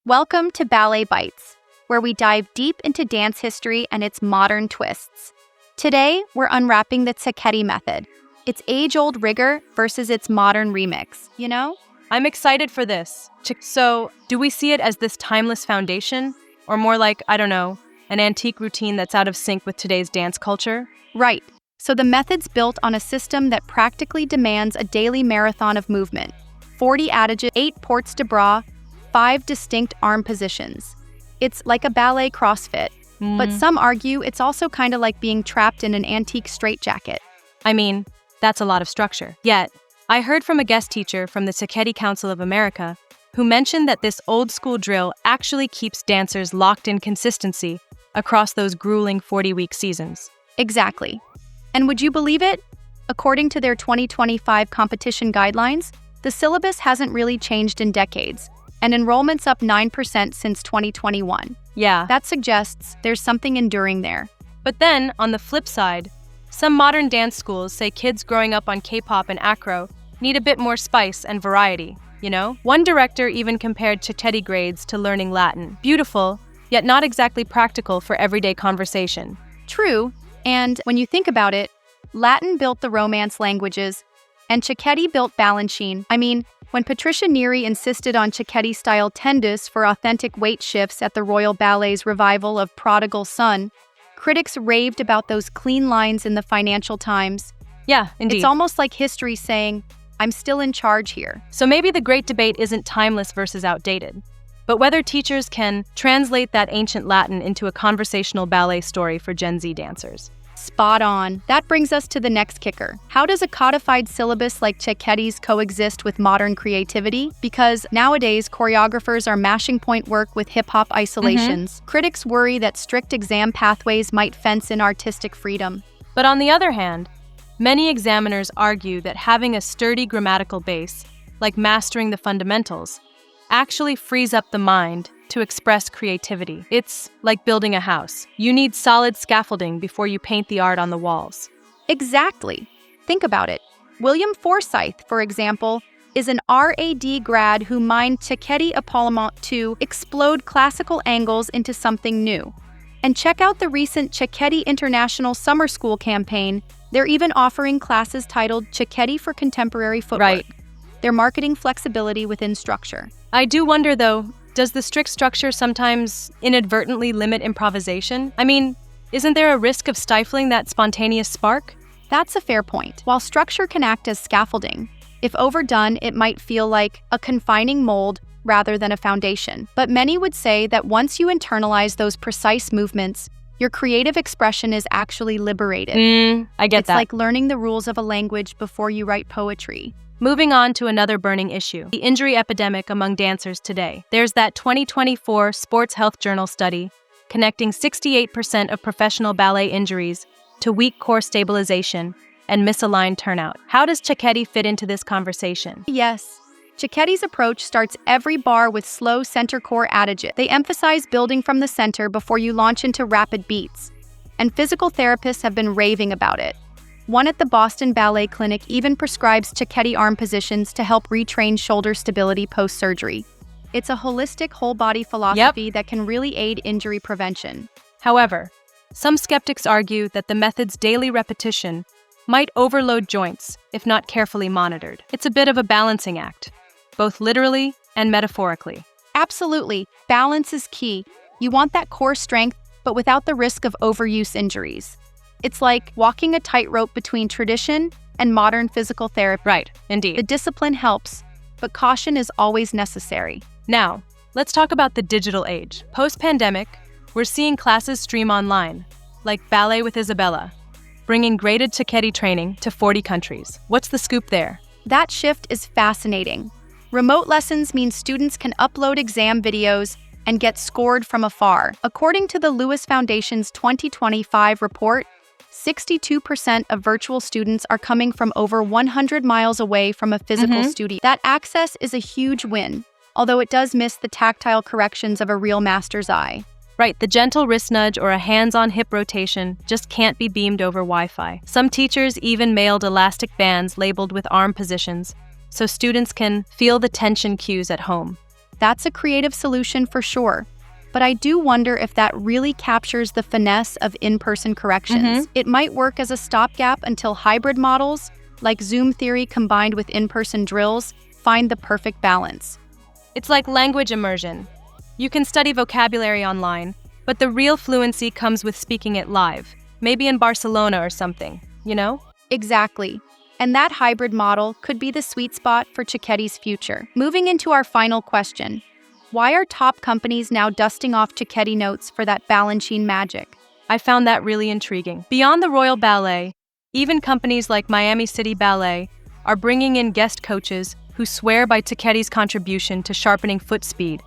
Welcome to Ballet Bites, where we dive deep into dance history and its modern twists. Today, we're unwrapping the Cecchetti Method, its age-old rigor versus its modern remix, you know? I'm excited for this. So, do we see it as this timeless foundation? Or more like, I don't know, an antique routine that's out of sync with today's dance culture? Right. So the method's built on a system that practically demands a daily marathon of movement. 40 adages, 8 ports de bras, 5 distinct arm positions. It's like a ballet CrossFit, but some argue it's also kind of like being trapped in an antique straitjacket. I mean, that's a lot of structure. Yet, I heard from a guest teacher from the Cecchetti Council of America who mentioned that this old-school drill actually keeps dancers locked in consistency across those grueling 40-week seasons. Exactly. And would you believe it? According to their 2025 competition guidelines, the syllabus hasn't really changed in decades, and enrollment's up 9% since 2021. Yeah. That suggests there's something enduring there. But then, on the flip side, some modern dance schools say kids growing up on K-pop and acro need a bit more spice and variety, you know? One director even compared Cecchetti grades to learning Latin. Beautiful, yet not exactly practical for everyday conversation. True, and when you think about it, Latin built the Romance languages, and Cecchetti built Balanchine. I mean, when Patricia Neri insisted on Cecchetti-style tendus for authentic weight shifts at the Royal Ballet's revival of Prodigal Son, critics raved about those clean lines in the Financial Times. Yeah, indeed. It's almost like history saying, I'm still in charge here. So maybe the great debate isn't timeless versus outdated, but whether teachers can translate that ancient Latin into a conversational ballet story for Gen Z dancers. Spot on. That brings us to the next kicker. How does a codified syllabus like Cecchetti's coexist with modern creativity? Because nowadays, choreographers are mashing point work with hip-hop isolations. Critics worry that strict exam pathways might fence in artistic freedom. But on the other hand, many examiners argue that having a sturdy grammatical base, like mastering the fundamentals, actually frees up the mind to express creativity. It's like building a house. You need solid scaffolding before you paint the art on the walls. Exactly. Think about it. William Forsythe, for example, is an RAD grad who mined Cecchetti Epidemic to explode classical angles into something new. And check out the recent Cecchetti International Summer School campaign. They're even offering classes titled Cecchetti for Contemporary Footwork. Right. They're marketing flexibility within structure. I do wonder, though, does the strict structure sometimes inadvertently limit improvisation? I mean, isn't there a risk of stifling that spontaneous spark? That's a fair point. While structure can act as scaffolding, if overdone, it might feel like a confining mold rather than a foundation. But many would say that once you internalize those precise movements, your creative expression is actually liberated. I get that. It's like learning the rules of a language before you write poetry. Moving on to another burning issue, the injury epidemic among dancers today. There's that 2024 Sports Health Journal study connecting 68% of professional ballet injuries to weak core stabilization and misaligned turnout. How does Cecchetti fit into this conversation? Yes. Cecchetti's approach starts every bar with slow center core adages. They emphasize building from the center before you launch into rapid beats. And physical therapists have been raving about it. One at the Boston Ballet Clinic even prescribes Cecchetti arm positions to help retrain shoulder stability post-surgery. It's a holistic whole-body philosophy that can really aid injury prevention. However, some skeptics argue that the method's daily repetition might overload joints if not carefully monitored. It's a bit of a balancing act, both literally and metaphorically. Absolutely. Balance is key. You want that core strength, but without the risk of overuse injuries. It's like walking a tightrope between tradition and modern physical therapy. Right, indeed. The discipline helps, but caution is always necessary. Now, let's talk about the digital age. Post-pandemic, we're seeing classes stream online, like Ballet with Isabella, bringing graded Cecchetti training to 40 countries. What's the scoop there? That shift is fascinating. Remote lessons mean students can upload exam videos and get scored from afar. According to the Lewis Foundation's 2025 report, 62% of virtual students are coming from over 100 miles away from a physical studio. That access is a huge win, although it does miss the tactile corrections of a real master's eye. Right, the gentle wrist nudge or a hands-on hip rotation just can't be beamed over Wi-Fi. Some teachers even mailed elastic bands labeled with arm positions, so students can feel the tension cues at home. That's a creative solution for sure. But I do wonder if that really captures the finesse of in-person corrections. It might work as a stopgap until hybrid models, like Zoom theory combined with in-person drills, find the perfect balance. It's like language immersion. You can study vocabulary online, but the real fluency comes with speaking it live, maybe in Barcelona or something, you know? Exactly. And that hybrid model could be the sweet spot for Cecchetti's future. Moving into our final question. Why are top companies now dusting off Cecchetti notes for that Balanchine magic? I found that really intriguing. Beyond the Royal Ballet, even companies like Miami City Ballet are bringing in guest coaches who swear by Cecchetti's contribution to sharpening foot speed,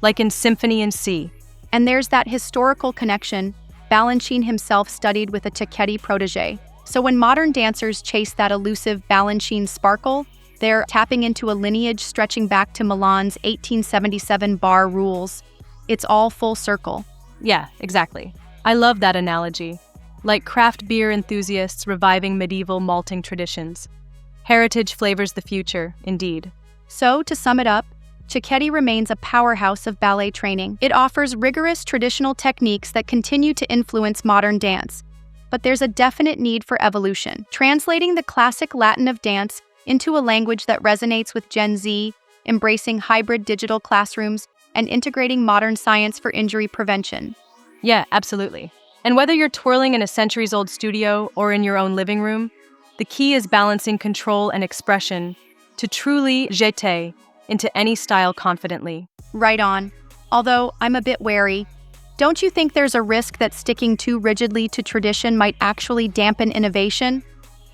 like in Symphony in C. And there's that historical connection. Balanchine himself studied with a Cecchetti protege. So when modern dancers chase that elusive Balanchine sparkle, they're tapping into a lineage stretching back to Milan's 1877 bar rules. It's all full circle. Yeah, exactly. I love that analogy. Like craft beer enthusiasts reviving medieval malting traditions. Heritage flavors the future, indeed. So, to sum it up, Cecchetti remains a powerhouse of ballet training. It offers rigorous traditional techniques that continue to influence modern dance. But there's a definite need for evolution, translating the classic Latin of dance into a language that resonates with Gen Z, embracing hybrid digital classrooms, and integrating modern science for injury prevention. Yeah, absolutely. And whether you're twirling in a centuries-old studio or in your own living room, the key is balancing control and expression to truly jeter into any style confidently. Right on. Although I'm a bit wary. Don't you think there's a risk that sticking too rigidly to tradition might actually dampen innovation?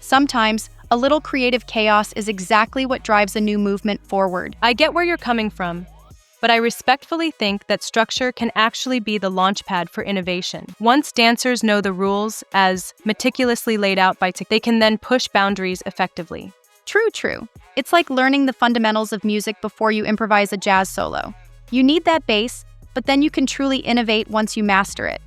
Sometimes, a little creative chaos is exactly what drives a new movement forward. I get where you're coming from, but I respectfully think that structure can actually be the launchpad for innovation. Once dancers know the rules as meticulously laid out by they can then push boundaries effectively. True. It's like learning the fundamentals of music before you improvise a jazz solo. You need that base, but then you can truly innovate once you master it.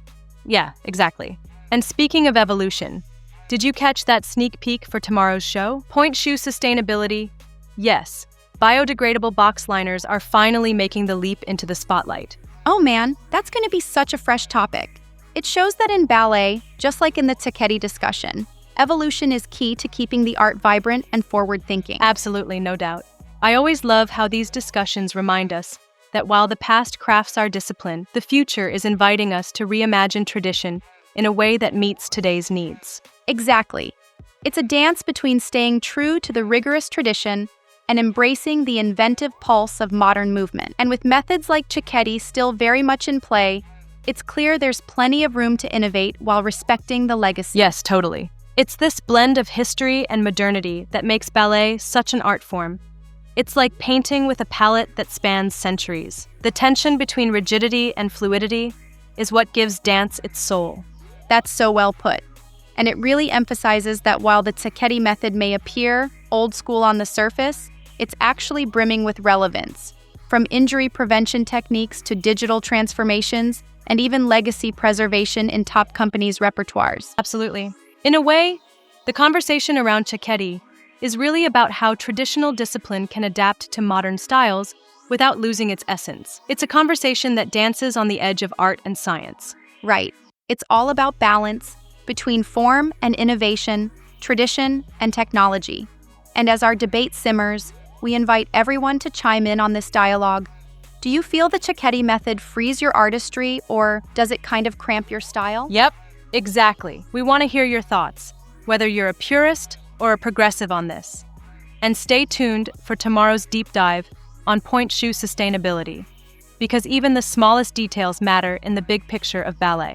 Yeah, exactly. And speaking of evolution, did you catch that sneak peek for tomorrow's show? Point shoe sustainability? Yes, biodegradable box liners are finally making the leap into the spotlight. Oh man, that's going to be such a fresh topic. It shows that in ballet, just like in the Cecchetti discussion, evolution is key to keeping the art vibrant and forward-thinking. Absolutely, no doubt. I always love how these discussions remind us that while the past crafts our discipline, the future is inviting us to reimagine tradition in a way that meets today's needs. Exactly. It's a dance between staying true to the rigorous tradition and embracing the inventive pulse of modern movement. And with methods like Cecchetti still very much in play, it's clear there's plenty of room to innovate while respecting the legacy. Yes, totally. It's this blend of history and modernity that makes ballet such an art form. It's like painting with a palette that spans centuries. The tension between rigidity and fluidity is what gives dance its soul. That's so well put. And it really emphasizes that while the Cecchetti method may appear old school on the surface, it's actually brimming with relevance. From injury prevention techniques to digital transformations, and even legacy preservation in top companies' repertoires. Absolutely. In a way, the conversation around Cecchetti is really about how traditional discipline can adapt to modern styles without losing its essence. It's a conversation that dances on the edge of art and science. Right. It's all about balance between form and innovation, tradition and technology. And as our debate simmers, we invite everyone to chime in on this dialogue. Do you feel the Cecchetti method frees your artistry, or does it kind of cramp your style? Yep, exactly. We want to hear your thoughts, whether you're a purist or a progressive on this. And stay tuned for tomorrow's deep dive on point shoe sustainability, because even the smallest details matter in the big picture of ballet.